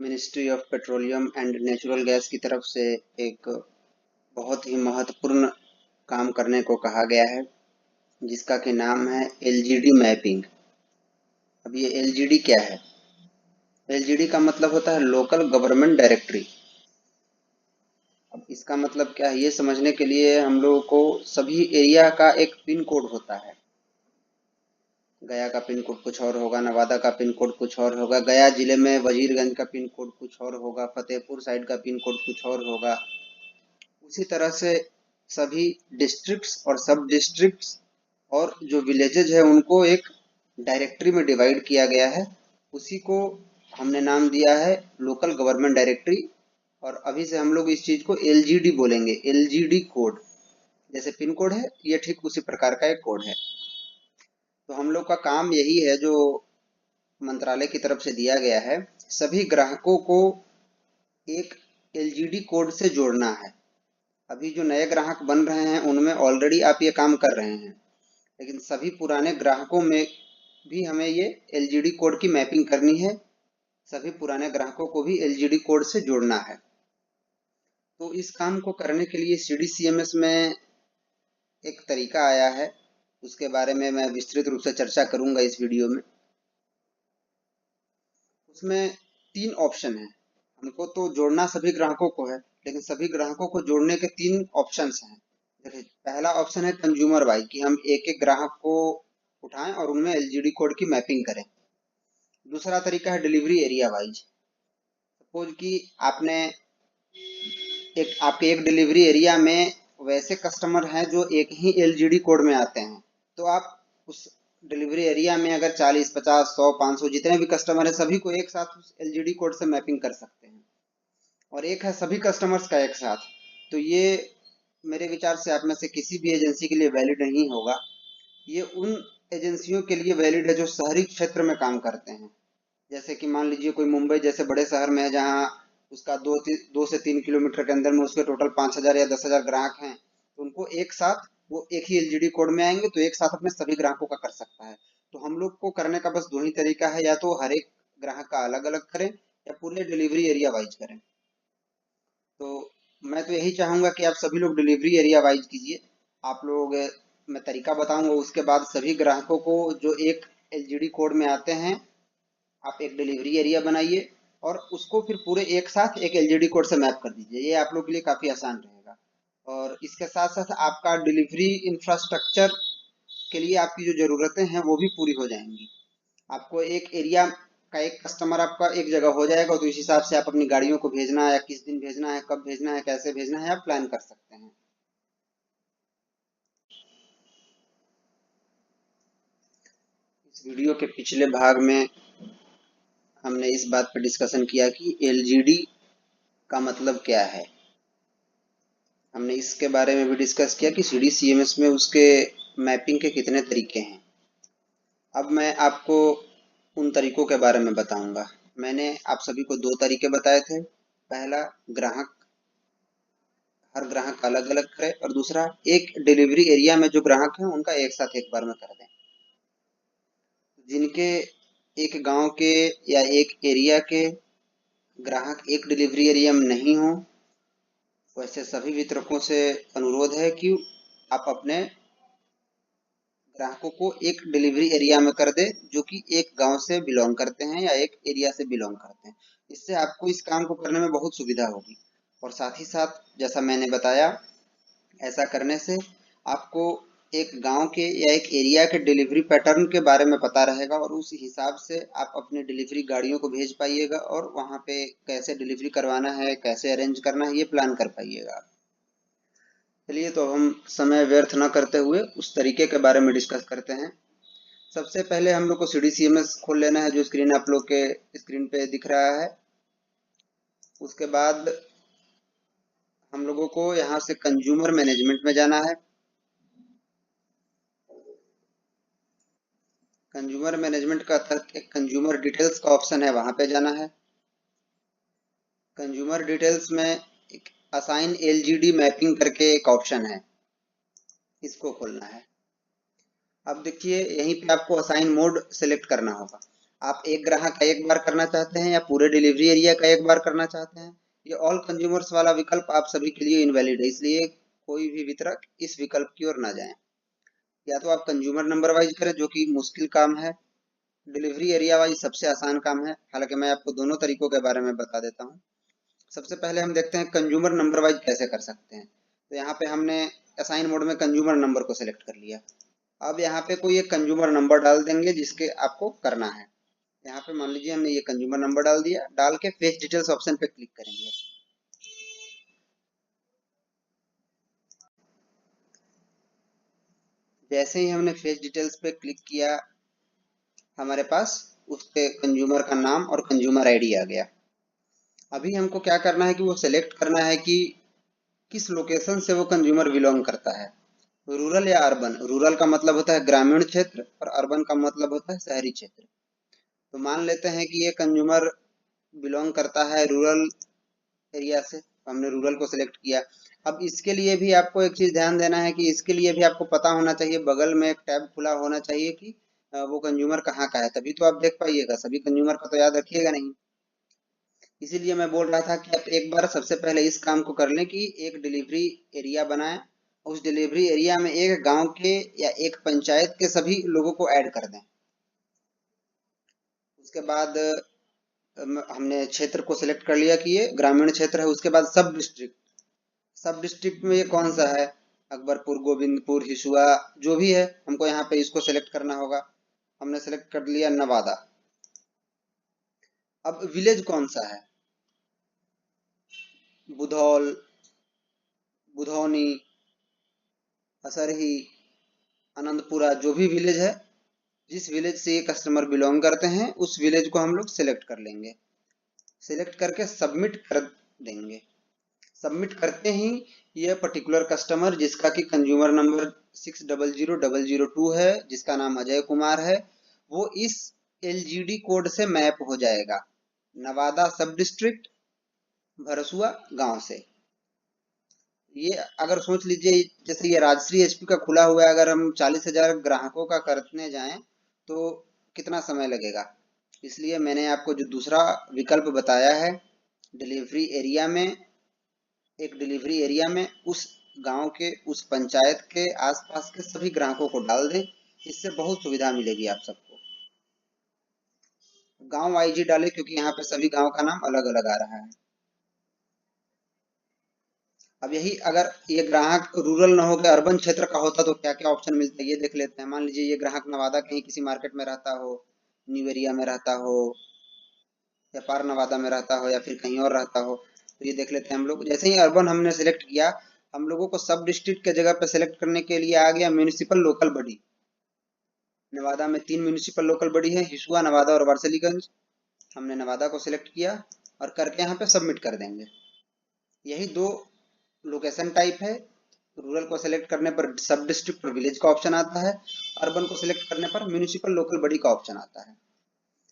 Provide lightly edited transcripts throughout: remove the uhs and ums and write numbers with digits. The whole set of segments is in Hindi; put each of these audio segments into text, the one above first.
Ministry of petroleum and natural gas की तरफ से एक बहुत ही महत्वपूर्ण काम करने को कहा गया है, जिसका कि नाम है एलजीडी मैपिंग। अब ये एलजीडी क्या है? एलजीडी का मतलब होता है लोकल गवर्नमेंट डायरेक्टरी। अब इसका मतलब क्या है, ये समझने के लिए हम लोगों को सभी एरिया का एक पिन कोड होता है। गया का पिन कोड कुछ और होगा, नवादा का पिन कोड कुछ और होगा, गया जिले में वजीरगंज का पिन कोड कुछ और होगा, फतेहपुर साइड का पिन कोड कुछ और होगा। उसी तरह से सभी डिस्ट्रिक्ट्स और सब डिस्ट्रिक्ट्स और जो विलेजेज है उनको एक डायरेक्टरी में डिवाइड किया गया है। उसी को हमने नाम दिया है लोकल गवर्नमेंट डायरेक्टरी। और अभी से हम लोग इस चीज को एलजीडी बोलेंगे, एलजीडी कोड। जैसे पिन कोड है, ये ठीक उसी प्रकार का एक कोड है। तो हम लोग का काम यही है, जो मंत्रालय की तरफ से दिया गया है, सभी ग्राहकों को एक एलजीडी कोड से जोड़ना है। अभी जो नए ग्राहक बन रहे हैं उनमें ऑलरेडी आप ये काम कर रहे हैं, लेकिन सभी पुराने ग्राहकों में भी हमें ये एलजीडी कोड की मैपिंग करनी है। सभी पुराने ग्राहकों को भी एलजीडी कोड से जोड़ना है। तो इस काम को करने के लिए सीडीसीएमएस में एक तरीका आया है, उसके बारे में मैं विस्तृत रूप से चर्चा करूंगा इस वीडियो में। उसमें 3 ऑप्शन है। हमको तो जोड़ना सभी ग्राहकों को है, लेकिन सभी ग्राहकों को जोड़ने के 3 ऑप्शंस हैं। देखिए, पहला ऑप्शन है कंज्यूमर वाइज, कि हम एक-एक ग्राहक को उठाएं और उनमें एलजीडी कोड की मैपिंग करें। दूसरा तरीका है डिलीवरी एरिया वाइज। सपोज कि आपने आपके एक डिलीवरी एरिया में वैसे कस्टमर हैं जो एक ही एलजीडी कोड में आते हैं, तो आप उस डिलीवरी एरिया में अगर 40, 50, 100, 500 जितने भी कस्टमर हैं सभी को एक साथ उस एलजीडी कोड से मैपिंग कर सकते हैं। और एक है सभी कस्टमर्स का एक साथ। तो ये मेरे विचार से आप में से किसी भी एजेंसी के लिए वैलिड नहीं होगा। ये उन एजेंसियों के लिए वैलिड है जो शहरी क्षेत्र में काम करते हैं। जैसे कि मान लीजिए कोई मुंबई जैसे बड़े शहर में है, जहाँ उसका 2 से 3 किलोमीटर के अंदर में उसके टोटल 5,000 या 10,000 ग्राहक हैं, तो उनको एक साथ वो एक ही एलजीडी कोड में आएंगे, तो एक साथ अपने सभी ग्राहकों का कर सकता है। तो हम लोग को करने का बस 2 ही तरीका है, या तो हर एक ग्राहक का अलग अलग करें या पूरे डिलीवरी एरिया वाइज करें। तो मैं तो यही चाहूंगा कि आप सभी लोग डिलीवरी एरिया वाइज कीजिए। आप लोग मैं तरीका बताऊंगा, उसके बाद सभी ग्राहकों को जो एक एलजीडी कोड में आते हैं, आप एक डिलीवरी एरिया बनाइए और उसको फिर पूरे एक साथ एक एलजीडी कोड से मैप कर दीजिए। ये आप लोग के लिए काफी आसान रहेगा। और इसके साथ साथ आपका डिलीवरी इंफ्रास्ट्रक्चर के लिए आपकी जो जरूरतें हैं वो भी पूरी हो जाएंगी। आपको एक एरिया का एक कस्टमर आपका एक जगह हो जाएगा, तो इस हिसाब से आप अपनी गाड़ियों को भेजना है, या किस दिन भेजना है, कब भेजना है, कैसे भेजना है, आप प्लान कर सकते हैं। इस वीडियो के पिछले भाग में हमने इस बात पर डिस्कशन किया कि एलजीडी का मतलब क्या है। हमने इसके बारे में भी डिस्कस किया कि सीडीसीएमएस में उसके मैपिंग के कितने तरीके हैं। अब मैं आपको उन तरीकों के बारे में बताऊंगा। मैंने आप सभी को 2 तरीके बताए थे। पहला, ग्राहक हर ग्राहक अलग अलग करें, और दूसरा एक डिलीवरी एरिया में जो ग्राहक हैं उनका एक साथ एक बार में कर दें। जिनके एक गांव के या एक एरिया के ग्राहक एक डिलीवरी एरिया में नहीं हो, वैसे सभी वितरकों से अनुरोध है कि आप अपने ग्राहकों को एक डिलीवरी एरिया में कर दे जो कि एक गांव से बिलोंग करते हैं या एक एरिया से बिलोंग करते हैं। इससे आपको इस काम को करने में बहुत सुविधा होगी। और साथ ही साथ जैसा मैंने बताया, ऐसा करने से आपको एक गांव के या एक एरिया के डिलीवरी पैटर्न के बारे में पता रहेगा, और उस हिसाब से आप अपनी डिलीवरी गाड़ियों को भेज पाइएगा और वहां पे कैसे डिलीवरी करवाना है, कैसे अरेंज करना है, ये प्लान कर पाइएगा। चलिए, तो हम समय व्यर्थ न करते हुए उस तरीके के बारे में डिस्कस करते हैं। सबसे पहले हम लोग को सीडीसीएमएस खोल लेना है, जो स्क्रीन आप लोग के स्क्रीन पे दिख रहा है। उसके बाद हम लोगों को यहाँ से कंज्यूमर मैनेजमेंट में जाना है। कंज्यूमर मैनेजमेंट का तर्क एक कंज्यूमर डिटेल्स का ऑप्शन है, वहां पे जाना है। कंज्यूमर डिटेल्स में एक असाइन एलजीडी मैपिंग करके एक ऑप्शन है, इसको खोलना है। अब देखिए, यहीं पे आपको असाइन मोड सेलेक्ट करना होगा। आप एक ग्राहक का एक बार करना चाहते हैं या पूरे डिलीवरी एरिया का एक बार करना चाहते हैं, ये ऑल कंज्यूमर्स वाला विकल्प आप सभी के लिए इनवैलिड है, इसलिए कोई भी वितरक इस विकल्प की ओर ना जाए। या तो आप कंज्यूमर नंबर वाइज करें, जो कि मुश्किल काम है। डिलीवरी एरिया वाइज सबसे आसान काम है, हालांकि मैं आपको दोनों तरीकों के बारे में बता देता हूँ। सबसे पहले हम देखते हैं कंज्यूमर नंबर वाइज कैसे कर सकते हैं। तो यहाँ पे हमने असाइन मोड में कंज्यूमर नंबर को सिलेक्ट कर लिया। अब यहाँ पे कोई एक कंज्यूमर नंबर डाल देंगे जिसके आपको करना है। यहाँ पे मान लीजिए हमने ये कंज्यूमर नंबर डाल दिया, डाल के फेच डिटेल्स ऑप्शन पे क्लिक करेंगे। जैसे ही हमने फेच डिटेल्स पे क्लिक किया, हमारे पास उसके कंज्यूमर का नाम और कंज्यूमर आईडी आ गया। अभी हमको क्या करना है कि वो सिलेक्ट करना है कि किस लोकेशन से वो कंज्यूमर बिलोंग करता है, रूरल या अर्बन। रूरल का मतलब होता है ग्रामीण क्षेत्र और अर्बन का मतलब होता है शहरी क्षेत्र। तो मान लेते हैं कि ये कंज्यूमर बिलोंग करता है रूरल एरिया से, हमने रूरल को सिलेक्ट किया। अब इसके लिए भी आपको एक चीज ध्यान देना है कि इसके लिए भी आपको पता होना चाहिए, बगल में एक टैब खुला होना चाहिए कि वो कंज्यूमर कहाँ का है, तभी तो आप देख पाइएगा। सभी कंज्यूमर का तो याद रखिएगा नहीं। इसीलिए मैं बोल रहा था कि आप एक बार सबसे पहले इस काम को कर लें कि एक डिलीवरी एरिया बनाएं। उस डिलीवरी एरिया में एक गांव के या एक पंचायत के सभी लोगों को ऐड कर दें। उसके बाद हमने क्षेत्र को सिलेक्ट कर लिया कि ये ग्रामीण क्षेत्र है। उसके बाद सब डिस्ट्रिक्ट, सब डिस्ट्रिक्ट में ये कौन सा है, अकबरपुर, गोविंदपुर, हिसुआ, जो भी है, हमको यहाँ पे इसको सिलेक्ट करना होगा। हमने सिलेक्ट कर लिया नवादा। अब विलेज कौन सा है, बुधौल, बुधौनी, असरही, आनंदपुरा, जो भी विलेज है, जिस विलेज से ये कस्टमर बिलोंग करते हैं उस विलेज को हम लोग सिलेक्ट कर लेंगे। सिलेक्ट करके सबमिट कर देंगे। सबमिट करते ही ये पर्टिकुलर कस्टमर जिसका कि कंज्यूमर नंबर 600002 है, जिसका नाम अजय कुमार है, वो इस एलजीडी कोड से मैप हो जाएगा, नवादा सब डिस्ट्रिक्ट, भरसुआ गांव से। ये अगर सोच लीजिए जैसे ये राजश्री एचपी का खुला हुआ है, अगर हम 40,000 ग्राहकों का करने जाएं तो कितना समय लगेगा। इसलिए मैंने आपको जो दूसरा विकल्प बताया है, डिलीवरी एरिया में, एक डिलीवरी एरिया में उस गांव के, उस पंचायत के आसपास के सभी ग्राहकों को डाल दें। इससे बहुत सुविधा मिलेगी आप सबको। गांव वाइज ही डालें क्योंकि यहाँ पे सभी गांव का नाम अलग अलग आ रहा है। अब यही अगर ये ग्राहक रूरल न होकर अर्बन क्षेत्र का होता तो क्या क्या ऑप्शन मिलते हैं ये देख लेते हैं। मान लीजिए ये ग्राहक नवादा कहीं किसी मार्केट में रहता हो, न्यू एरिया में रहता हो, या पार नवादा में रहता हो, या फिर कहीं और रहता हो, तो ये देख लेते हैं हम लोग। जैसे ही अर्बन हमने सिलेक्ट किया, हम लोगों को सब डिस्ट्रिक्ट के जगह पे सिलेक्ट करने के लिए आ गया म्यूनिसिपल लोकल बॉडी। नवादा में 3 म्यूनिसिपल लोकल बॉडी है, हिसुआ, नवादा और वारसलीगंज। हमने नवादा को सिलेक्ट किया और करके यहाँ पे सबमिट कर देंगे। यही दो लोकेशन टाइप है। रूरल को सिलेक्ट करने पर सब डिस्ट्रिक्ट और विलेज का ऑप्शन आता है, अर्बन को सिलेक्ट करने पर म्यूनिसिपल लोकल बॉडी का ऑप्शन आता है।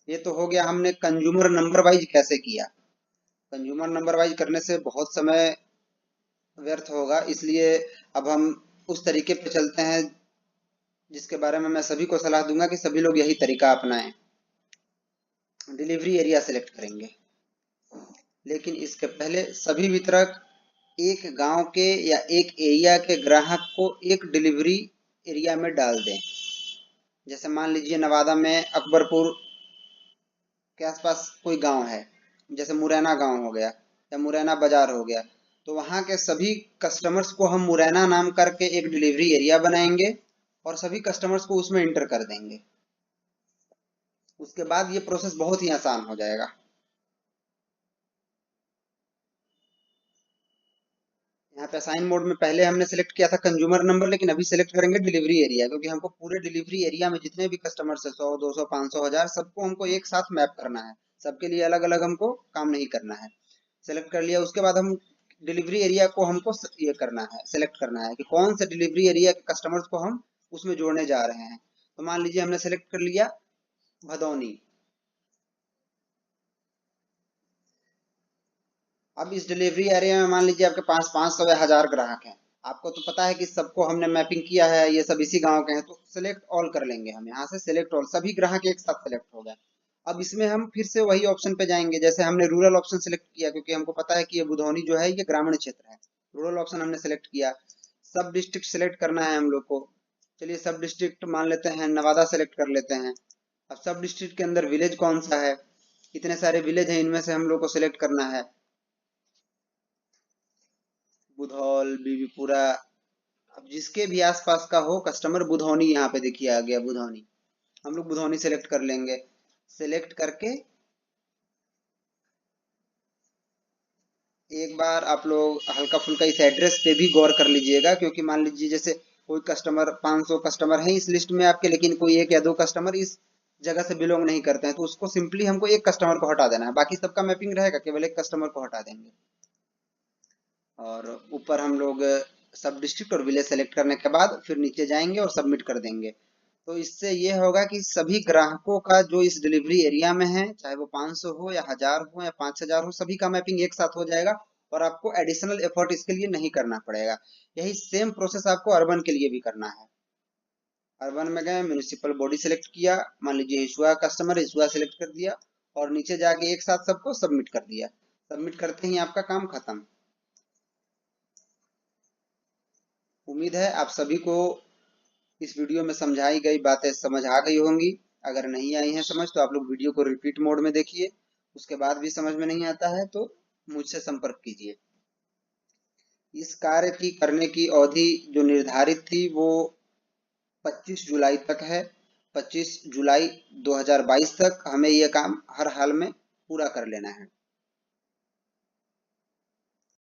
ये तो हो गया हमने कंज्यूमर नंबर वाइज कैसे किया। कंज्यूमर नंबर वाइज करने से बहुत समय व्यर्थ होगा, इसलिए अब हम उस तरीके पे चलते हैं जिसके बारे में मैं सभी को सलाह दूंगा कि सभी लोग यही तरीका अपनाएं। डिलीवरी एरिया सिलेक्ट करेंगे, लेकिन इसके पहले सभी वितरक एक गांव के या एक एरिया के ग्राहक को एक डिलीवरी एरिया में डाल दें। जैसे मान लीजिए नवादा में अकबरपुर के आसपास कोई गांव है, जैसे मुरैना गांव हो गया या मुरैना बाजार हो गया, तो वहां के सभी कस्टमर्स को हम मुरैना नाम करके एक डिलीवरी एरिया बनाएंगे और सभी कस्टमर्स को उसमें इंटर कर देंगे। उसके बाद ये प्रोसेस बहुत ही आसान हो जाएगा। यहाँ पे असाइन मोड में पहले हमने सेलेक्ट किया था कंज्यूमर नंबर, लेकिन अभी सेलेक्ट करेंगे डिलीवरी एरिया, क्योंकि हमको पूरे डिलीवरी एरिया में जितने भी कस्टमर्स है, 100, 200, 500, 1000, सबको हमको एक साथ मैप करना है। सबके लिए अलग अलग हमको काम नहीं करना है। सेलेक्ट कर लिया, उसके बाद हम डिलीवरी एरिया को हमको ये करना है, सेलेक्ट करना है कि कौन से डिलीवरी एरिया के कस्टमर्स को हम उसमें जोड़ने जा रहे हैं। तो मान लीजिए हमने सेलेक्ट कर लिया भदौनी। अब इस डिलीवरी एरिया में मान लीजिए आपके पास 500 या 1000 ग्राहक हैं। आपको तो पता है कि सबको हमने मैपिंग किया है, ये सब इसी गांव के हैं, तो सिलेक्ट ऑल कर लेंगे हम। यहाँ से सिलेक्ट ऑल, सभी ग्राहक एक साथ सिलेक्ट हो गए। अब इसमें हम फिर से वही ऑप्शन पे जाएंगे, जैसे हमने रूरल ऑप्शन सेलेक्ट किया क्योंकि हमको पता है कि ये बुधौनी जो है ये ग्रामीण क्षेत्र है। रूरल ऑप्शन हमने सेलेक्ट किया। सब डिस्ट्रिक्ट सेलेक्ट करना है हम लोग को। चलिए सब डिस्ट्रिक्ट मान लेते हैं, नवादा सेलेक्ट कर लेते हैं। अब सब डिस्ट्रिक्ट के अंदर विलेज कौन सा है, इतने सारे विलेज हैं, इनमें से हम लोग को सिलेक्ट करना है। बुधौल, बीबीपुरा, अब जिसके भी आसपास का हो कस्टमर, बुधौनी यहाँ पे देखिए आ गया बुधौनी। हम लोग बुधौनी सेलेक्ट कर लेंगे। सेलेक्ट करके एक बार आप लोग हल्का फुल्का इस एड्रेस पे भी गौर कर लीजिएगा, क्योंकि मान लीजिए जैसे कोई कस्टमर, 500 कस्टमर हैं इस लिस्ट में आपके, लेकिन कोई एक या दो कस्टमर इस जगह से बिलोंग नहीं करते हैं, तो उसको सिंपली हमको एक कस्टमर को हटा देना है, बाकी सबका मैपिंग रहेगा, केवल एक कस्टमर को हटा देंगे। और ऊपर हम लोग सब डिस्ट्रिक्ट और विलेज सेलेक्ट करने के बाद फिर नीचे जाएंगे और सबमिट कर देंगे। तो इससे ये होगा कि सभी ग्राहकों का जो इस डिलीवरी एरिया में है, चाहे वो 500 हो या 1000 हो या 5000 हो, सभी का मैपिंग एक साथ हो जाएगा और आपको एडिशनल एफर्ट इसके लिए नहीं करना पड़ेगा। यही सेम प्रोसेस आपको अर्बन के लिए भी करना है। अर्बन में गए, म्यूनिसिपल बॉडी सेलेक्ट किया, मान लीजिए हिसुआ कस्टमर, हिसुआ सेलेक्ट कर दिया और नीचे जाके एक साथ सबको सबमिट कर दिया। सबमिट करते ही आपका काम खत्म। उम्मीद है आप सभी को इस वीडियो में समझाई गई बातें समझ आ गई होंगी। अगर नहीं आई है समझ तो आप लोग वीडियो को रिपीट मोड में देखिए। उसके बाद भी समझ में नहीं आता है तो मुझसे संपर्क कीजिए। इस कार्य की करने की अवधि जो निर्धारित थी वो 25 जुलाई तक है। 25 जुलाई 2022 तक हमें यह काम हर हाल में पूरा कर लेना है।